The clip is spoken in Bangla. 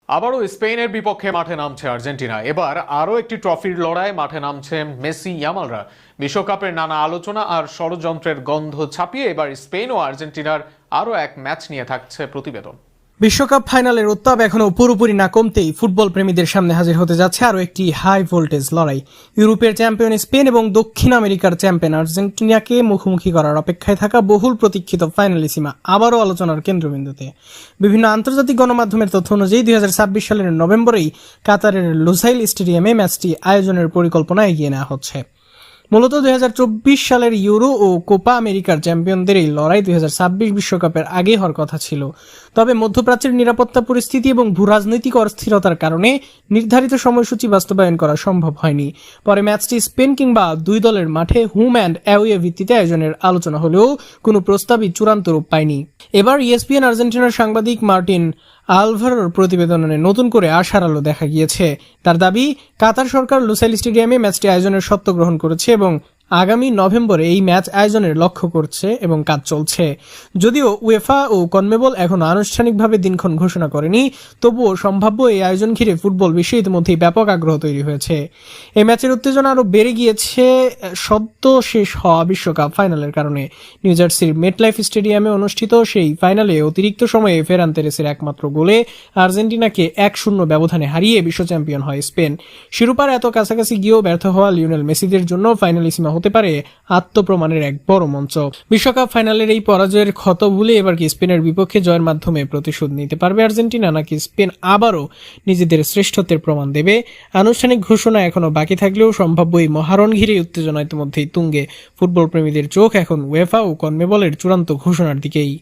আবারও স্পেনের বিপক্ষে মাঠে নামছে আর্জেন্টিনা। এবার আরও একটি ট্রফির লড়াই মাঠে নামছে মেসি ইয়ামালরা। বিশ্বকাপের নানা আলোচনা আর ষড়যন্ত্রের গন্ধ ছাপিয়ে এবার স্পেন ও আর্জেন্টিনার আরও এক ম্যাচ নিয়ে থাকছে প্রতিবেদন। বিশ্বকাপ ফাইনালের উত্তাপ এখনো পুরোপুরি না কমতেই ফুটবল প্রেমীদের সামনে হাজির হতে যাচ্ছে আরও একটি হাই ভোল্টেজ লড়াই। ইউরোপের চ্যাম্পিয়ন স্পেন এবং দক্ষিণ আমেরিকার চ্যাম্পিয়ন আর্জেন্টিনাকে মুখোমুখি করার অপেক্ষায় থাকা বহুল প্রতীক্ষিত ফাইনালিসিমা আবারও আলোচনার কেন্দ্রবিন্দুতে। বিভিন্ন আন্তর্জাতিক গণমাধ্যমের তথ্য অনুযায়ী 2026 সালের নভেম্বরেই কাতারের লুসাইল স্টেডিয়ামে ম্যাচটি আয়োজনের পরিকল্পনা এগিয়ে নেওয়া হচ্ছে। মূলত 2024 সালের ইউরো ও কোপা আমেরিকার চ্যাম্পিয়নদের এই লড়াই 2026 বিশ্বকাপের আগে হওয়ার কথা ছিল। তবে মধ্যপ্রাচ্যের নিরাপত্তা পরিস্থিতি এবং ভূরাজনৈতিক অস্থিরতার কারণে নির্ধারিত সময়সূচি বাস্তবায়ন করা সম্ভব হয়নি। পরে ম্যাচটি স্পেন কিংবা দুই দলের মাঠে হোম অ্যান্ড অ্যাওয়ে ভিত্তিতে আয়োজনের আলোচনা হলেও কোনো প্রস্তাবই চূড়ান্ত রূপ পায়নি। এবার ইএসপিএন আর্জেন্টিনার সাংবাদিক মার্টিন আলভারোর প্রতিবেদনে নতুন করে আশার আলো দেখা গিয়েছে। তার দাবি, কাতার সরকার লুসাইল স্টেডিয়ামে ম্যাচটি আয়োজনের সত্ত্ব গ্রহণ করেছে এবং আগামী নভেম্বরে এই ম্যাচ আয়োজনের লক্ষ্য করছে এবং কাজ চলছে। যদিও উয়েফা ও কনমেবল এখনো আনুষ্ঠানিকভাবে দিনক্ষণ ঘোষণা করেনি, তবুও সম্ভাব্য এই আয়োজন ঘিরে ফুটবল বিশ্বে ইতিমধ্যেই ব্যাপক আগ্রহ তৈরি হয়েছে। এই ম্যাচের উত্তেজনা আরও বেড়ে গিয়েছে সদ্য শেষ হওয়া বিশ্বকাপ ফাইনালের কারণে। নিউ জার্সির মেটলাইফ স্টেডিয়ামে অনুষ্ঠিত সেই ফাইনালে অতিরিক্ত সময়ে ফেরান তেরেসের একমাত্র গোলে আর্জেন্টিনাকে 1-0 ব্যবধানে হারিয়ে বিশ্ব চ্যাম্পিয়ন হয় স্পেন। শিরোপার এত কাছাকাছি গিয়েও ব্যর্থ হওয়া লিওনেল মেসিদের জন্য ফাইনালিসিমা হতে পারে আত্মপ্রমাণের এক বড় মঞ্চ। বিশ্বকাপ ফাইনালের এই পরাজয়ের ক্ষত ভুলে এবার কি স্পেনের বিপক্ষে জয়ের মাধ্যমে প্রতিশোধ নিতে পারবে আর্জেন্টিনা, নাকি স্পেন আবারও নিজেদের শ্রেষ্ঠত্বের প্রমাণ দেবে? আনুষ্ঠানিক ঘোষণা এখনো বাকি থাকলেও সম্ভাব্য এই মহারণ ঘিরে উত্তেজনা ইতিমধ্যেই তুঙ্গে। ফুটবল প্রেমীদের চোখ এখন উয়েফা ও কনমেবলের চূড়ান্ত ঘোষণার দিকেই।